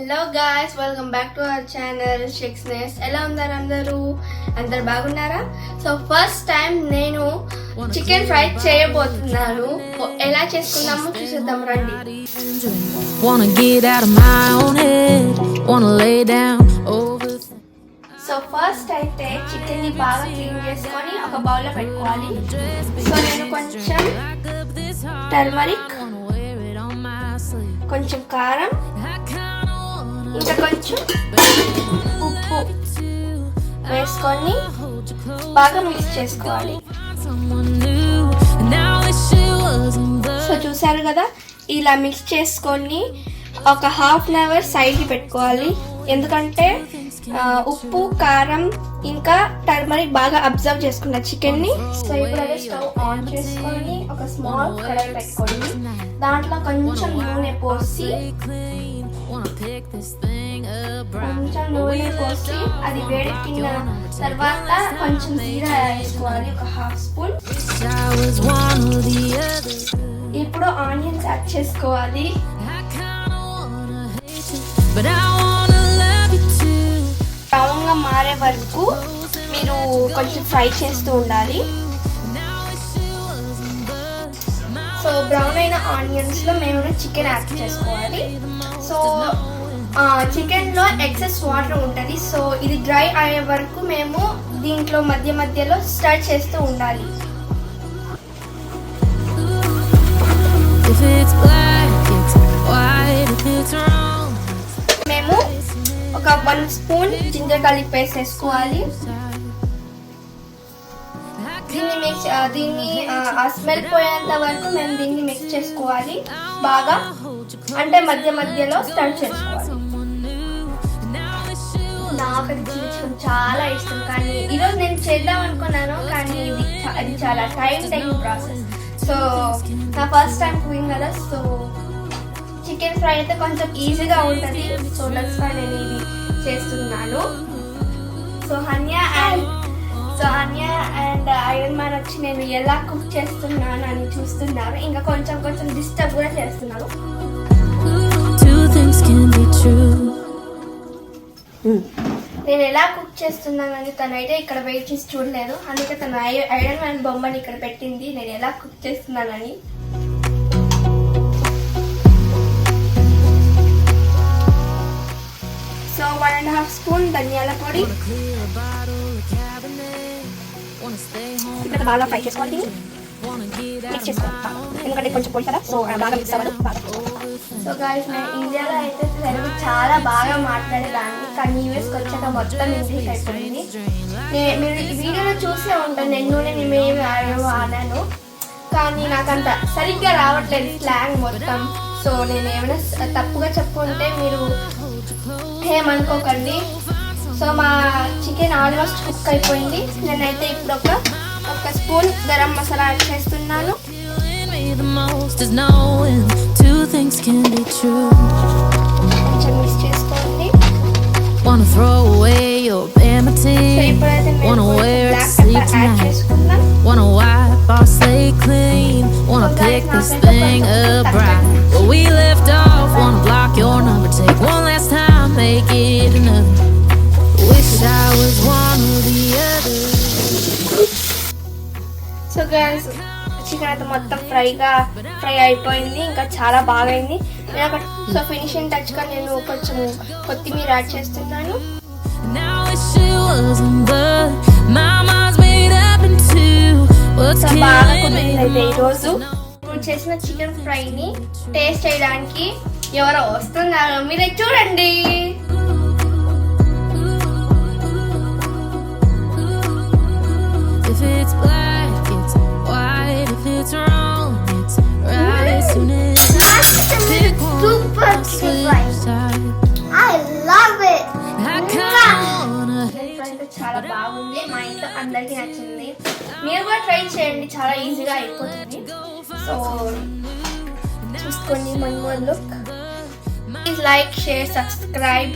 Hello guys, welcome back to our channel షెక్స్నెస్. ఎలా ఉన్నారు అందరు బాగున్నారా? సో ఫస్ట్ టైం నేను చికెన్ ఫ్రై చేయబోతున్నాను. ఎలా చేసుకుందామో చూసేద్దాం రండి. సో ఫస్ట్ అయితే చికెన్ ని బాగా క్లీన్ చేసుకొని ఒక బౌల్ లో పెట్టుకోవాలి. సో నేను కొంచెం టర్మరిక్, కొంచెం కారం, ఇంకా కొంచెం ఉప్పు వేసుకొని బాగా మిక్స్ చేసుకోవాలి. సో చూసారు కదా, ఇలా మిక్స్ చేసుకొని ఒక హాఫ్ అన్ అవర్ సైడ్కి పెట్టుకోవాలి. ఎందుకంటే ఉప్పు, కారం ఇంకా టర్మరిక్ బాగా అబ్జర్వ్ చేసుకున్న చికెన్ ని. సో ఇప్పుడు అదే స్టవ్ ఆన్ చేసుకొని ఒక స్మాల్ కడాయి పెట్టుకోండి. దాంట్లో కొంచెం నూనె పోసి అది వేడెక్కిన తర్వాత కొంచెం జీరా వేసుకోవాలి, ఒక హాఫ్ స్పూన్. ఇప్పుడు ఆనియన్స్ యాడ్ చేసుకోవాలి. బ్రౌన్ గా మారే వరకు మీరు కొంచెం ఫ్రై చేస్తూ ఉండాలి. సో బ్రౌన్ అయిన ఆనియన్స్ లో మేము చికెన్ యాడ్ చేసుకోవాలి. సో చికెన్ లో ఎక్సెస్ వాటర్ ఉంటుంది. సో ఇది డ్రై అయ్యే వరకు మేము దీంట్లో మధ్య మధ్యలో స్టర్ చేస్తూ ఉండాలి. మేము ఒక 1 స్పూన్ జింజర్ గార్లిక్ పేస్ట్ వేసుకోవాలి. దీన్ని ఆ స్మెల్ పోయేంత వరకు మేము దీన్ని మిక్స్ చేసుకోవాలి బాగా, అంటే మధ్య మధ్యలో స్టర్ చేసుకోవాలి. నాకు అది చికెన్ చాలా ఇష్టం, కానీ ఈరోజు నేను చేద్దాం అనుకున్నాను, కానీ అది చాలా టైం టేకింగ్ ప్రాసెస్. సో నా ఫస్ట్ టైం కుకింగ్ కదా, సో చికెన్ ఫ్రై అయితే కొంచెం ఈజీగా ఉంటుంది. సో దట్స్ వై నేను ఇది చేస్తున్నాను. సో హన్యా అండ్ ఐరన్ మ్యాన్ వచ్చి నేను ఎలా కుక్ చేస్తున్నాను అని చూస్తున్నారు. ఇంకా కొంచెం డిస్టర్బ్ కూడా చేస్తున్నారు. నేను ఎలా కుక్ చేస్తున్నానని తనైతే ఇక్కడ వెయిట్ చేసి చూడలేదు. అందుకే తన ఐరన్ మ్యాన్ బొమ్మని ఇక్కడ పెట్టింది నేను ఎలా కుక్ చేస్తున్నానని. సో 1.5 స్పూన్ ధనియాల పొడి ఇక్కడ బాగా ఫ్రై చేసుకోవాలి. మిక్స్ చేసుకోవాలి, ఎందుకంటే కొంచెం పొడి కదా, సో బాగా మిక్స్ అవ్వదు బాగా. సో గాయ్స్, నేను ఇండియాలో అయితే తెలుగు చాలా బాగా మాట్లాడేదాన్ని, కానీ యూఎస్కి వచ్చాక మొత్తం ఇంగ్లీష్ అయిపోయింది. మీరు ఈ వీడియోలో చూసే ఉంటాను, నేనేమి ఆడాను, కానీ నాకంత సరిగ్గా రావట్లేదు స్లాంగ్ మొత్తం. సో నేను ఏమైనా తప్పుగా చెప్పుకుంటే మీరు ఏమనుకోకండి. సో మా చికెన్ ఆల్మోస్ట్ కుక్ అయిపోయింది. నేనైతే ఇప్పుడు ఒక స్పూన్ గరం మసాలా యాడ్ చేస్తున్నాను. కొంచెం మిక్స్ చేసుకోండి. ఇప్పుడైతే బ్లాక్ పెప్పర్ యాడ్ చేసుకుందాం. సో గైస్, చికెన్ అయితే మొత్తం ఫ్రై అయిపోయింది, ఇంకా చాలా బాగా అయింది. సో ఫినిషింగ్ టచ్ గా నేను కొంచెం కొత్తిమీర యాడ్ చేస్తున్నాను. బాగా కుదిరింది ఈరోజు. ఇప్పుడు చేసిన చికెన్ ఫ్రైని టేస్ట్ చేయడానికి ఎవరో వస్తున్నారు, మీరే చూడండి. చాలా బాగుంది, మా ఇంట్లో అందరికీ నచ్చింది. మీరు కూడా ట్రై చేయండి, చాలా ఈజీగా అయిపోతుంది. సో చూసుకోండి. One more look. Please like, share, subscribe.